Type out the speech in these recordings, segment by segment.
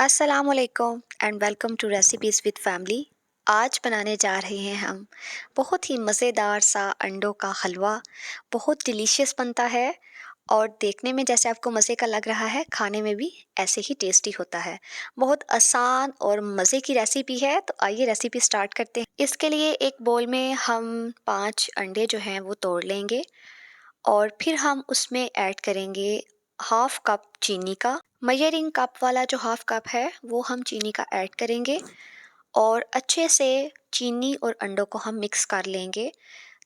अस्सलामुअलैकुम and welcome to recipes with family. आज बनाने जा रहे हैं हम बहुत ही मज़ेदार सा अंडों का हलवा। बहुत डिलीशियस बनता है और देखने में जैसे आपको मज़े का लग रहा है, खाने में भी ऐसे ही टेस्टी होता है। बहुत आसान और मज़े की रेसिपी है, तो आइए रेसिपी स्टार्ट करते हैं। इसके लिए एक बोल में हम 5 अंडे जो हैं वो तोड़ लेंगे और फिर हम उसमें ऐड करेंगे हाफ कप चीनी का। मेजरिंग कप वाला जो हाफ कप है वो हम चीनी का ऐड करेंगे और अच्छे से चीनी और अंडों को हम मिक्स कर लेंगे।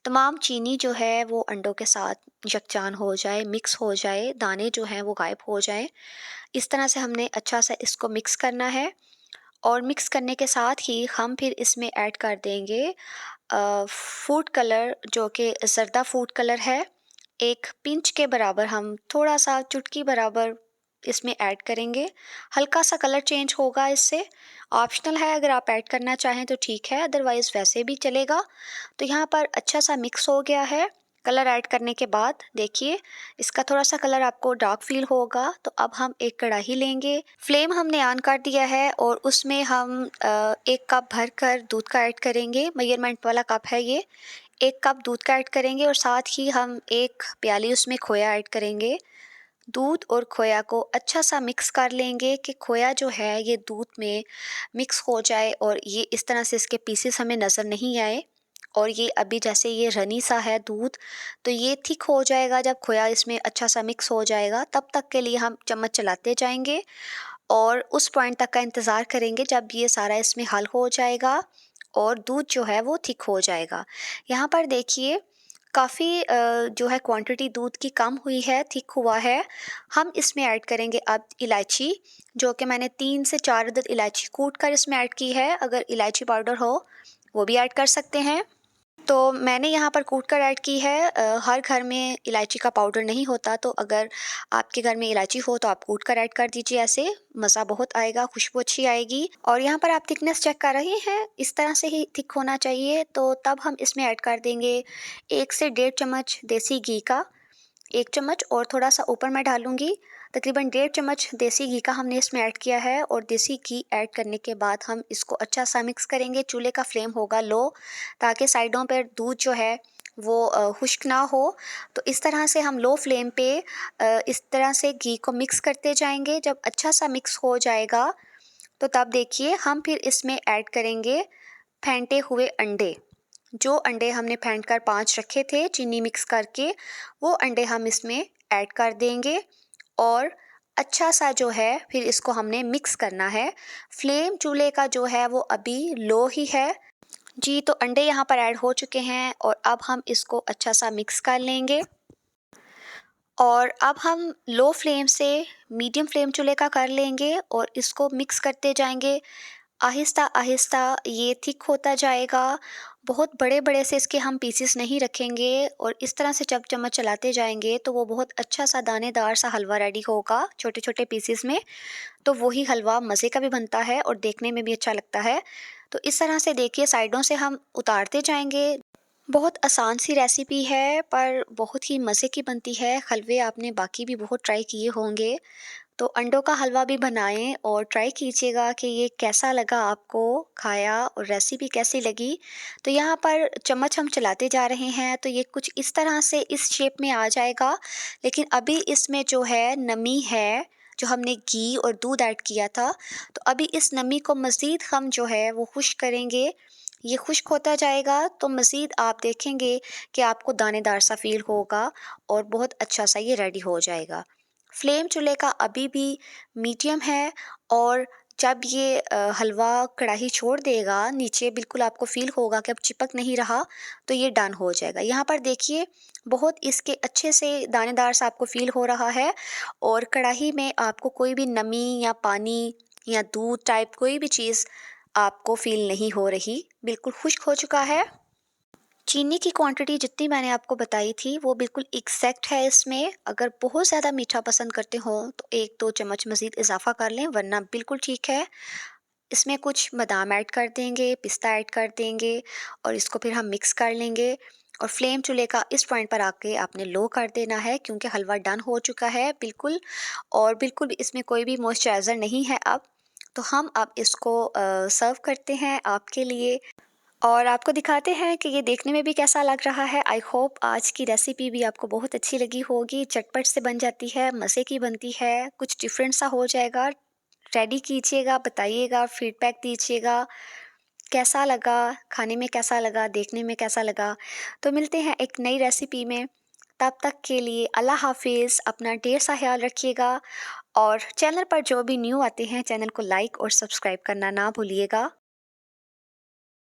तमाम चीनी जो है वो अंडों के साथ यकजान हो जाए, मिक्स हो जाए, दाने जो हैं वो गायब हो जाए। इस तरह से हमने अच्छा सा इसको मिक्स करना है और मिक्स करने के साथ ही हम फिर इसमें ऐड कर देंगे फूड कलर, जो कि ज़र्दा फूड कलर है। एक पिंच के बराबर, हम थोड़ा सा चुटकी बराबर इसमें ऐड करेंगे। हल्का सा कलर चेंज होगा इससे, ऑप्शनल है, अगर आप ऐड करना चाहें तो ठीक है, अदरवाइज़ वैसे भी चलेगा। तो यहाँ पर अच्छा सा मिक्स हो गया है। कलर ऐड करने के बाद देखिए इसका थोड़ा सा कलर आपको डार्क फील होगा। तो अब हम एक कढ़ाई लेंगे, फ्लेम हमने ऑन कर दिया है और उसमें हम 1 कप भर कर दूध का ऐड करेंगे। मेजरमेंट वाला कप है ये। 1 कप दूध का ऐड करेंगे और साथ ही हम 1 प्याली उसमें खोया ऐड करेंगे। दूध और खोया को अच्छा सा मिक्स कर लेंगे कि खोया जो है ये दूध में मिक्स हो जाए और ये इस तरह से इसके पीसेस हमें नज़र नहीं आए। और ये अभी जैसे ये रनी सा है दूध, तो ये थिक हो जाएगा जब खोया इसमें अच्छा सा मिक्स हो जाएगा। तब तक के लिए हम चम्मच चलाते जाएंगे और उस पॉइंट तक का इंतज़ार करेंगे जब ये सारा इसमें हल हो जाएगा और दूध जो है वो थिक हो जाएगा। यहाँ पर देखिए काफ़ी जो है क्वांटिटी दूध की कम हुई है, थिक हुआ है। हम इसमें ऐड करेंगे अब इलायची, जो कि मैंने 3 से 4 अदद इलायची कूट कर इसमें ऐड की है। अगर इलायची पाउडर हो वो भी ऐड कर सकते हैं। तो मैंने यहाँ पर कूट कर ऐड की है। हर घर में इलायची का पाउडर नहीं होता, तो अगर आपके घर में इलायची हो तो आप कूट कर ऐड कर दीजिए। ऐसे मज़ा बहुत आएगा, खुशबू अच्छी आएगी। और यहाँ पर आप थिकनेस चेक कर रहे हैं, इस तरह से ही थिक होना चाहिए। तो तब हम इसमें ऐड कर देंगे 1 से 1.5 चम्मच देसी घी का। 1 चम्मच और थोड़ा सा ऊपर मैं डालूँगी। तकरीबन 1.5 चम्मच देसी घी का हमने इसमें ऐड किया है और देसी घी ऐड करने के बाद हम इसको अच्छा सा मिक्स करेंगे। चूल्हे का फ्लेम होगा लो, ताकि साइडों पर दूध जो है वो खुश्क ना हो। तो इस तरह से हम लो फ्लेम पे इस तरह से घी को मिक्स करते जाएंगे। जब अच्छा सा मिक्स हो जाएगा तो तब देखिए हम फिर इसमें ऐड करेंगे फेंटे हुए अंडे। जो अंडे हमने फेंट कर 5 रखे थे चीनी मिक्स करके, वो अंडे हम इसमें ऐड कर देंगे और अच्छा सा जो है फिर इसको हमने मिक्स करना है। फ्लेम चूल्हे का जो है वो अभी लो ही है जी। तो अंडे यहाँ पर ऐड हो चुके हैं और अब हम इसको अच्छा सा मिक्स कर लेंगे और अब हम लो फ्लेम से मीडियम फ्लेम चूल्हे का कर लेंगे और इसको मिक्स करते जाएंगे। आहिस्ता आहिस्ता ये थिक होता जाएगा। बहुत बड़े बड़े से इसके हम पीसेस नहीं रखेंगे और इस तरह से जब चम्मच चलाते जाएंगे तो वो बहुत अच्छा सा दानेदार सा हलवा रेडी होगा छोटे छोटे पीसेस में। तो वही हलवा मज़े का भी बनता है और देखने में भी अच्छा लगता है। तो इस तरह से देखिए साइडों से हम उतारते जाएंगे। बहुत आसान सी रेसिपी है पर बहुत ही मज़े की बनती है। हलवे आपने बाकी भी बहुत ट्राई किए होंगे, तो अंडों का हलवा भी बनाएं और ट्राई कीजिएगा कि ये कैसा लगा आपको, खाया और रेसिपी कैसी लगी। तो यहाँ पर चम्मच हम चलाते जा रहे हैं तो ये कुछ इस तरह से इस शेप में आ जाएगा। लेकिन अभी इसमें जो है नमी है, जो हमने घी और दूध ऐड किया था, तो अभी इस नमी को मज़ीद हम जो है वो खुश्क करेंगे। ये खुश्क होता जाएगा तो मज़ीद आप देखेंगे कि आपको दानेदार सा फील होगा और बहुत अच्छा सा ये रेडी हो जाएगा। फ्लेम चूल्हे का अभी भी मीडियम है और जब ये हलवा कढ़ाई छोड़ देगा नीचे, बिल्कुल आपको फ़ील होगा कि अब चिपक नहीं रहा, तो ये डन हो जाएगा। यहाँ पर देखिए बहुत इसके अच्छे से दानेदार सा आपको फ़ील हो रहा है और कढ़ाई में आपको कोई भी नमी या पानी या दूध टाइप कोई भी चीज़ आपको फ़ील नहीं हो रही, बिल्कुल खुश्क हो चुका है। चीनी की क्वांटिटी जितनी मैंने आपको बताई थी वो बिल्कुल एग्जैक्ट है इसमें। अगर बहुत ज़्यादा मीठा पसंद करते हो तो 1-2 चम्मच मज़ीद इजाफ़ा कर लें, वरना बिल्कुल ठीक है। इसमें कुछ बादाम ऐड कर देंगे, पिस्ता ऐड कर देंगे और इसको फिर हम मिक्स कर लेंगे। और फ्लेम चूल्हे का इस पॉइंट पर आके आपने लो कर देना है क्योंकि हलवा डन हो चुका है बिल्कुल। और बिल्कुल भी इसमें कोई भी मॉइस्चराइज़र नहीं है अब। तो हम अब इसको सर्व करते हैं आपके लिए और आपको दिखाते हैं कि ये देखने में भी कैसा लग रहा है। आई होप आज की रेसिपी भी आपको बहुत अच्छी लगी होगी। झटपट से बन जाती है, मज़े की बनती है, कुछ डिफरेंट सा हो जाएगा। रेडी कीजिएगा, बताइएगा, फीडबैक दीजिएगा, कैसा लगा, खाने में कैसा लगा, देखने में कैसा लगा। तो मिलते हैं एक नई रेसिपी में, तब तक के लिए अल्लाह हाफ़िज़। अपना ढेर सा ख़्याल रखिएगा और चैनल पर जो भी न्यू आते हैं, चैनल को लाइक और सब्सक्राइब करना ना भूलिएगा।